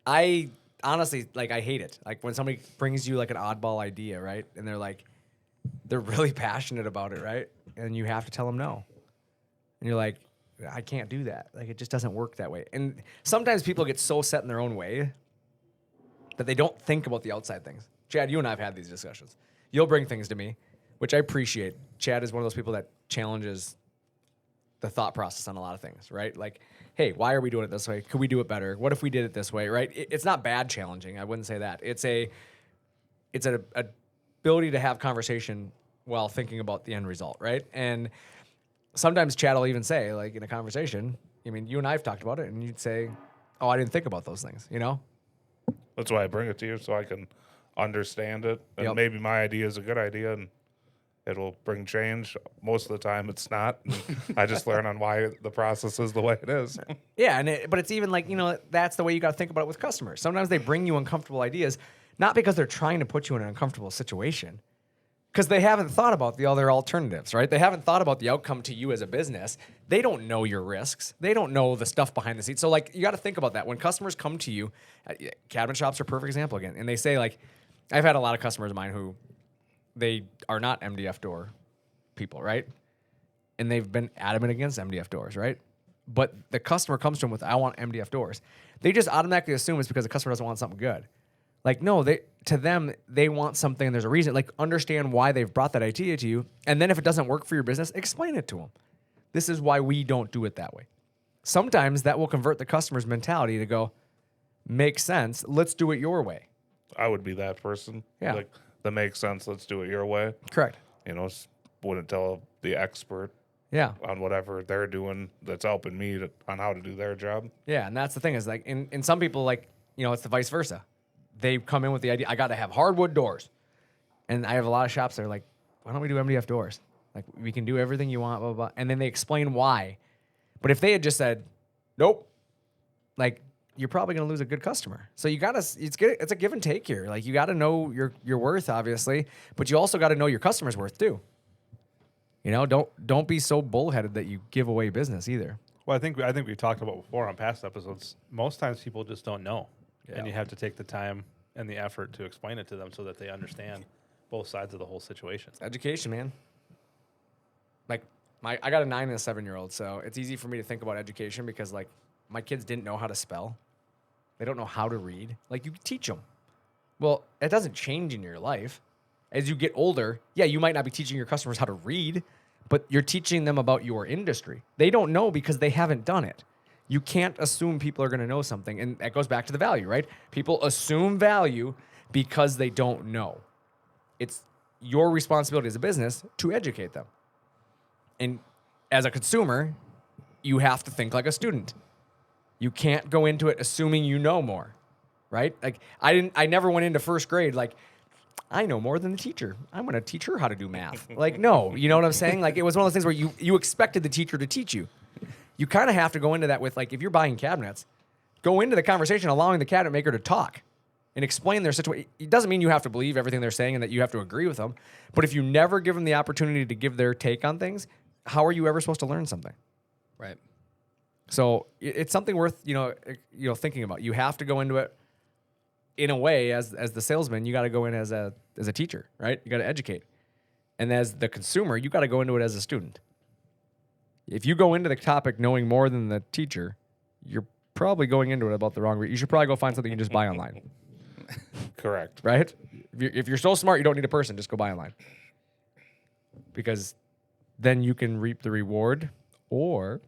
I honestly, like, I hate it. Like when somebody brings you like an oddball idea, right? And they're really passionate about it, right? And you have to tell them no. And you're like, I can't do that. Like, it just doesn't work that way. And sometimes people get so set in their own way that they don't think about the outside things. Chad, you and I have had these discussions. You'll bring things to me, which I appreciate. Chad is one of those people that challenges the thought process on a lot of things, right? Like, hey, why are we doing it this way? Could we do it better? What if we did it this way, right? It's not bad challenging. I wouldn't say that. It's an ability to have conversation while thinking about the end result, right? And sometimes Chad will even say, like, in a conversation, I mean, you and I have talked about it, and you'd say, oh, I didn't think about those things, you know? That's why I bring it to you so I can understand it. And Yep. maybe my idea is a good idea and it'll bring change. Most of the time it's not. And I just learn on why the process is the way it is. Yeah, but it's even like, you know, that's the way you got to think about it with customers. Sometimes they bring you uncomfortable ideas, not because they're trying to put you in an uncomfortable situation, because they haven't thought about the other alternatives, right? They haven't thought about the outcome to you as a business. They don't know your risks. They don't know the stuff behind the scenes. So, like, you got to think about that. When customers come to you, cabinet shops are a perfect example again, and they say, like, I've had a lot of customers of mine who they are not MDF door people, right? And they've been adamant against MDF doors, right? But the customer comes to them with, I want MDF doors. They just automatically assume it's because the customer doesn't want something good. Like, no, to them, they want something and there's a reason. Like, understand why they've brought that idea to you. And then if it doesn't work for your business, explain it to them. This is why we don't do it that way. Sometimes that will convert the customer's mentality to go, makes sense, let's do it your way. I would be that person. Yeah. Like, that makes sense. Let's do it your way. Correct. You know, wouldn't tell the expert Yeah. on whatever they're doing that's helping me on how to do their job. Yeah, and that's the thing is, like, in some people, like, you know, it's the vice versa. They come in with the idea, I got to have hardwood doors. And I have a lot of shops that are like, why don't we do MDF doors? Like, we can do everything you want, blah, blah, blah. And then they explain why. But if they had just said, nope, like, you're probably going to lose a good customer. So you got to, it's a give and take here. Like, you got to know your worth, obviously, but you also got to know your customer's worth too. You know, don't be so bullheaded that you give away business either. Well, I think we've talked about before on past episodes. Most times people just don't know, Yeah. and you have to take the time and the effort to explain it to them so that they understand both sides of the whole situation. Education, man. Like, I got a 9 and a 7-year-old, so it's easy for me to think about education because, like, my kids didn't know how to spell. They don't know how to read. Like, you teach them. Well, it doesn't change in your life. As you get older, yeah, you might not be teaching your customers how to read, but you're teaching them about your industry. They don't know because they haven't done it. You can't assume people are going to know something. And that goes back to the value, right? People assume value because they don't know. It's your responsibility as a business to educate them. And as a consumer, you have to think like a student. You can't go into it assuming you know more. right? Like I never went into first grade like, I know more than the teacher. I'm going to teach her how to do math. Like, no, you know what I'm saying? Like, it was one of those things where you expected the teacher to teach you. You kind of have to go into that with, like, if you're buying cabinets, go into the conversation allowing the cabinet maker to talk and explain their situation. It doesn't mean you have to believe everything they're saying and that you have to agree with them. But if you never give them the opportunity to give their take on things, how are you ever supposed to learn something? Right. So it's something worth, thinking about. You have to go into it in a way as the salesman. You got to go in as a teacher, right? You got to educate. And as the consumer, you got to go into it as a student. If you go into the topic knowing more than the teacher, you're probably going into it about the wrong reason. You should probably go find something you can just buy online. Correct. Right? If you're so smart, you don't need a person. Just go buy online. Because then you can reap the reward or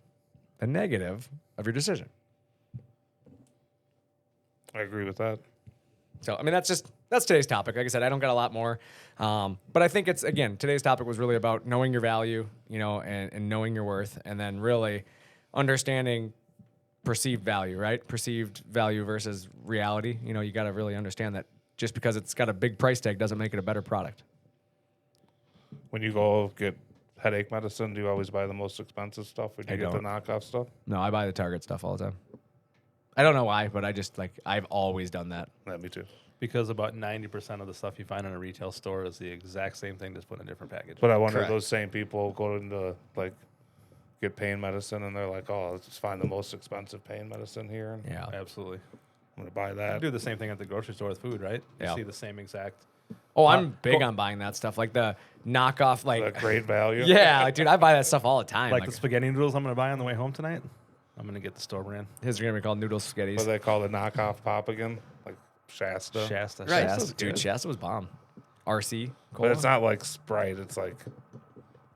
the negative of your decision. I agree with that. So, I mean, that's today's topic. Like I said, I don't got a lot more. But I think today's topic was really about knowing your value, and knowing your worth, and then really understanding perceived value, right? Perceived value versus reality. You got to really understand that just because it's got a big price tag doesn't make it a better product. When you go get headache medicine, do you always buy the most expensive stuff? Or do you get the don't. knockoff stuff? No, I buy the Target stuff all the time. I don't know why, but I've always done that. Yeah, me too. Because about 90% of the stuff you find in a retail store is the exact same thing, just put in a different package. But I wonder if Correct. those same people go into get pain medicine and they're like, oh, let's just find the most expensive pain medicine here. And Yeah. Absolutely. I'm gonna buy You that. do the same thing at the grocery store with food, right? Yeah. You see the same exact. Oh, I'm big on buying that stuff, like the knockoff, That great value. yeah, like dude, I buy that stuff all the time. Like the spaghetti noodles I'm going to buy on the way home tonight. I'm going to get the store brand. his are gonna be called noodle What spaghettis. they call the knockoff pop again? Like Shasta. Shasta. Right. Shasta's Dude, good. Shasta was bomb. RC, But it's not like Sprite. It's like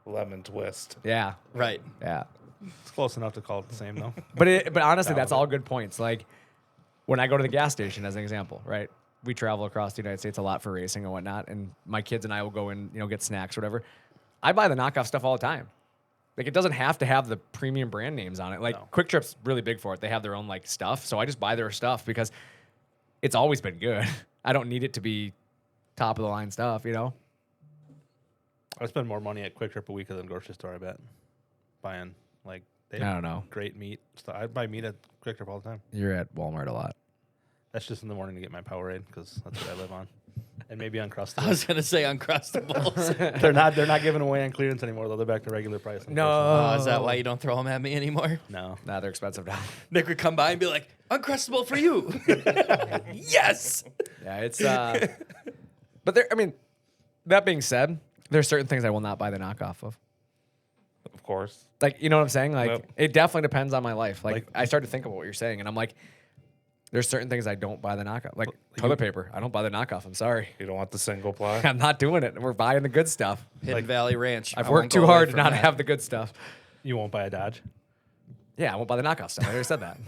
lemon twist. Yeah, Right. yeah. It's close enough to call it the same, though. But honestly, that's all good points. Like when I go to the gas station, as an example, right? We travel across the United States a lot for racing and whatnot, and my kids and I will go in, get snacks or whatever. I buy the knockoff stuff all the time. Like it doesn't have to have the premium brand names on it. Like No. Quick Trip's really big for it. They have their own like stuff, so I just buy their stuff because it's always been good. I don't need it to be top of the line stuff, I spend more money at Quick Trip a week than grocery store, I bet. Buying, they I don't know. great meat. I buy meat at Quick Trip all the time. You're at Walmart a lot. That's just in the morning to get my Powerade because that's what I live on. And maybe I Uncrustables. was gonna say Uncrustables. they're not giving away on clearance anymore, though. They're back to regular price. No. Oh, is that why you don't throw them at me anymore? No. Nah, they're expensive now. Nick would come by and be like, "Uncrustable for you." Yes. Yeah, it's but that being said, there's certain things I will not buy the knockoff of. Of course. Like, you know what I'm saying? Like, Yep. it definitely depends on my life. Like, Like- I start to think about what you're saying, and I'm like, there's certain things I don't buy the knockoff. Like toilet paper, I don't buy the knockoff. I'm sorry. You don't want the single ply. I'm not doing it. We're buying the good stuff. Hidden Valley Ranch. I've I worked won't go too away hard to from not that. have the good stuff. You won't buy a Dodge? Yeah, I won't buy the knockoff stuff. I already said that.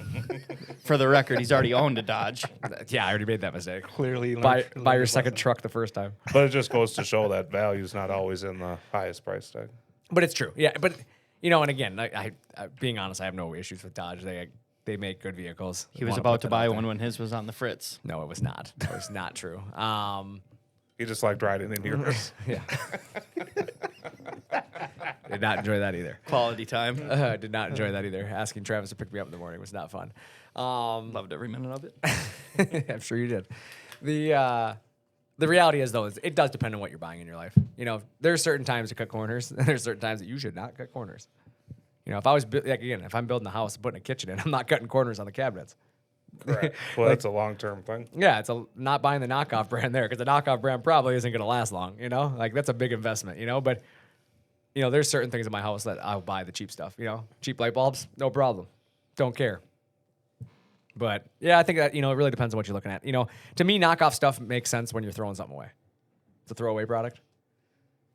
For the record, he's already owned a Dodge. Yeah, I already made that mistake. Clearly. Buy learned your his second lesson. truck the first time. But it just goes to show that value is not always in the highest price tag. But it's true. Yeah, but and again, I being honest, I have no issues with Dodge. They make good vehicles. He was Wanna about put to that out buy there. one when his was on the fritz. No, it was not. That was not true. He just liked riding in yours. Yeah. Did not enjoy that either. Quality time. Did not enjoy that either. Asking Travis to pick me up in the morning was not fun. Loved every minute of it. I'm sure you did. The reality is, though, it does depend on what you're buying in your life. There's certain times to cut corners, and there's certain times that you should not cut corners. If I was if I'm building a house and putting a kitchen in, I'm not cutting corners on the cabinets. Correct. Well, that's a long-term thing. Yeah, it's not buying the knockoff brand there because the knockoff brand probably isn't going to last long. That's a big investment. But there's certain things in my house that I'll buy the cheap stuff. Cheap light bulbs, no problem, don't care. But yeah, I think that it really depends on what you're looking at. To me, knockoff stuff makes sense when you're throwing something away. It's a throwaway product.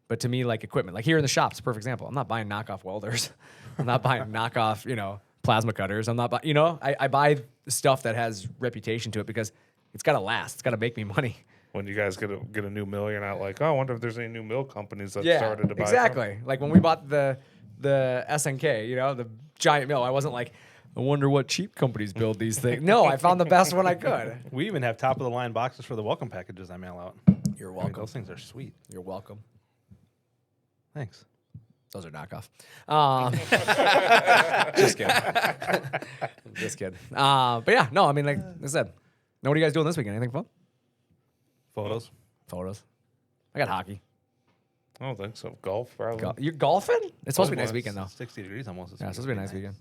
But to me, like equipment, like here in the shop, it's a perfect example. I'm not buying knockoff welders. I'm not buying knockoff, plasma cutters. I'm not buying, I buy stuff that has reputation to it because it's got to last. It's got to make me money. When you guys get a new mill, you're not like, oh, I wonder if there's any new mill companies that Yeah, started to buy exactly. Like when we bought the SNK, the giant mill, I wasn't like, I wonder what cheap companies build these things. No, I found the best one I could. We even have top of the line boxes for the welcome packages I mail out. You're I mean, welcome. those things are sweet. You're welcome. Thanks. Those are knockoff. Just kidding. Just kidding. But yeah, no, I mean, like I said, now what are you guys doing this weekend? Anything fun? Photos. Photos. I got hockey. I don't think so. Golf, probably. You're golfing? It's supposed to be a nice Golf. weekend, though. 60 degrees almost. Yeah, it's supposed to be a nice weekend.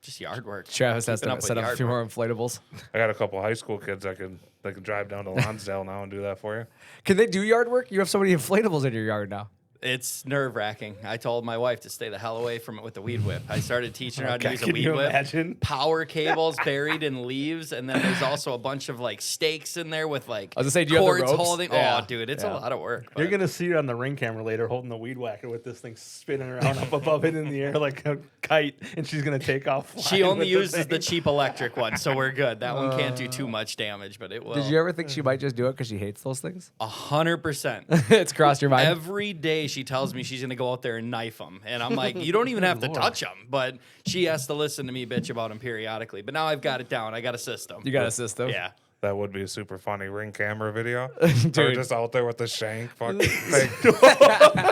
Just yard work. Travis has Keeping to up with set up a yard few work. more inflatables. I got a couple high school kids that can drive down to Lonsdale now and do that for you. Can they do yard work? You have so many inflatables in your yard now. It's nerve wracking. I told my wife to stay the hell away from it with the weed whip. I started teaching her how to use a Can weed you whip. imagine? Power cables buried in leaves, and then there's also a bunch of like stakes in there with like I was gonna say, do you have the cords ropes? holding. Yeah. Oh, dude, it's Yeah. a lot of work. You're but- gonna see her on the ring camera later, holding the weed whacker with this thing spinning around up above it in the air like a kite, and she's gonna take off. She flying only with the uses the thing. cheap electric one, so we're good. That one can't do too much damage, but it will. Did you ever think she might just do it because she hates those things? 100%. It's crossed your mind. Every day she tells me she's gonna go out there and knife them, and I'm like, you don't even have to Lord. touch them. But she has to listen to me bitch about them periodically. But now I've got it down. I got a system. You got a system? Yeah. That would be a super funny ring camera video. Dude. Or just out there with the shank, fucking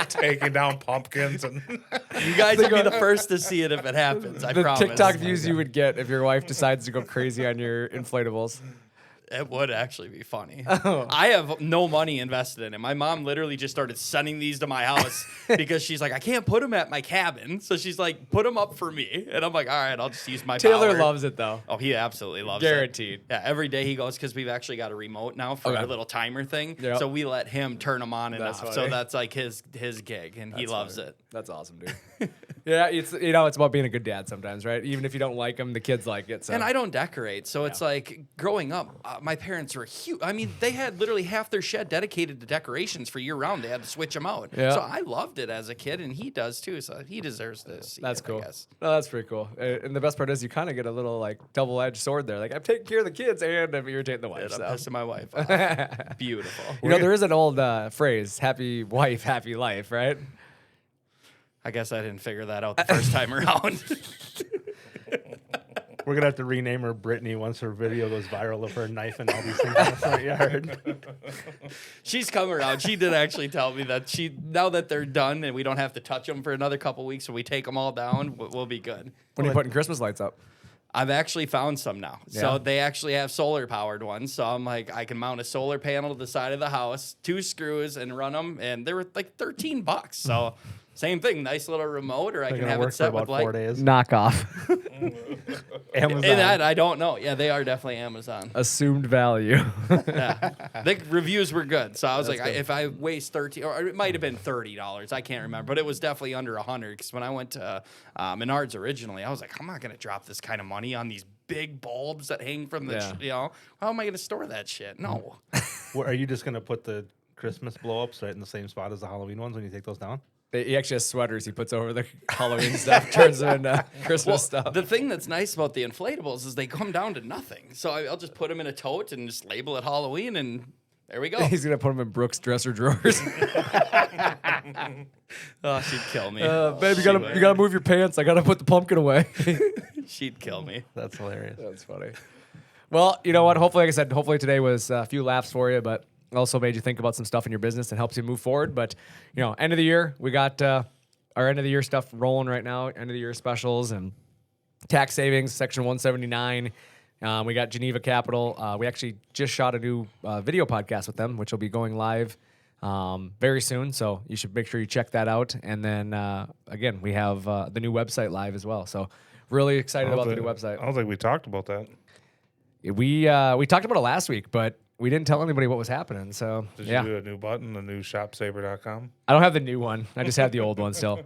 taking down pumpkins and You guys will be the first to see it if it happens. I The promise. TikTok views you would get if your wife decides to go crazy on your inflatables. It would actually be funny. Oh. I have no money invested in it. My mom literally just started sending these to my house because she's like, I can't put them at my cabin. So she's like, put them up for me. And I'm like, all right, I'll just use my Taylor power. loves it though. Oh, he absolutely loves it. Guaranteed. Yeah, every day he goes because we've actually got a remote now for Okay. our little timer thing. Yep. So we let him turn them on and That's off. funny. So that's like his gig, and he That's loves funny. it. That's awesome, dude. Yeah, it's it's about being a good dad sometimes, right? Even if you don't like them, the kids like it. So. And I don't decorate, so it's like growing up, my parents were huge. I mean, they had literally half their shed dedicated to decorations for year round. They had to switch them out. Yeah. So I loved it as a kid, and he does too. So he deserves this. That's cool. I guess. No, that's pretty cool. And the best part is you kind of get a little like double-edged sword there. Like I'm taking care of the kids and I'm irritating the wife. I'm So. pissing my wife off. Beautiful. You know, there is an old phrase, happy wife, happy life, right? I guess I didn't figure that out the first time around. We're gonna have to rename her Brittany once her video goes viral of her knifing all these things in the front yard. She's come around. She did actually tell me that now that they're done and we don't have to touch them for another couple weeks, when we take them all down, we'll be good. When you're putting Christmas lights up. I've actually found some now. Yeah. So they actually have solar powered ones. So I'm like, I can mount a solar panel to the side of the house, 2 screws, and run them. And they were like $13. So same thing, nice little remote, or I They're can gonna have work it for set about with light. 4 days. Knockoff. Amazon. And that I don't know. Yeah, they are definitely Amazon. Assumed value. Yeah, the reviews were good. So I was That's like, good. if I waste $13, or it might have been $30, I can't remember, but it was definitely under $100. Because when I went to Menards originally, I was like, I'm not gonna drop this kind of money on these big bulbs that hang from the, Yeah. how am I gonna store that shit? No. Are you just gonna put the Christmas blow ups right in the same spot as the Halloween ones when you take those down? He actually has sweaters he puts over the Halloween stuff, turns them into Christmas stuff. The thing that's nice about the inflatables is they come down to nothing. So I'll just put them in a tote and just label it Halloween, and there we go. He's going to put them in Brooke's dresser drawers. Oh, she'd kill me. Babe, you gotta move your pants. I got to put the pumpkin away. She'd kill me. That's hilarious. That's funny. Well, you know what? Hopefully, like I said, hopefully today was a few laughs for you, but also made you think about some stuff in your business and helps you move forward. But, you know, end of the year, we got our end of the year stuff rolling right now, end of the year specials and tax savings, Section 179. We got Geneva Capital. We actually just shot a new video podcast with them, which will be going live very soon. So you should make sure you check that out. And then, again, we have the new website live as well. So really excited about the new website. I don't think we talked about that. We talked about it last week, but we didn't tell anybody what was happening. So Did yeah, you do a new button, a new ShopSabre.com? I don't have the new one. I just have the old one still.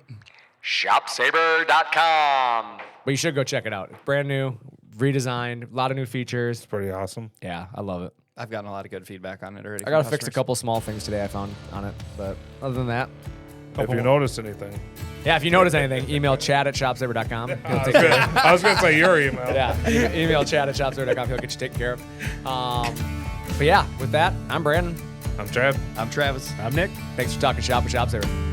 ShopSabre.com. But you should go check it out. It's brand new, redesigned, a lot of new features. It's pretty awesome. Yeah, I love it. I've gotten a lot of good feedback on it already. I got to fix a couple small things today I found on it. But other than that, If you notice anything. yeah, if you notice anything, email chat@shopsabre.com. He'll take care of it. I was going to say your email. Yeah, email chat@shopsabre.com. He'll get you taken care of. But yeah, with that, I'm Brandon. I'm Chad. I'm Travis. I'm Nick. Thanks for talking shop with ShopSabre.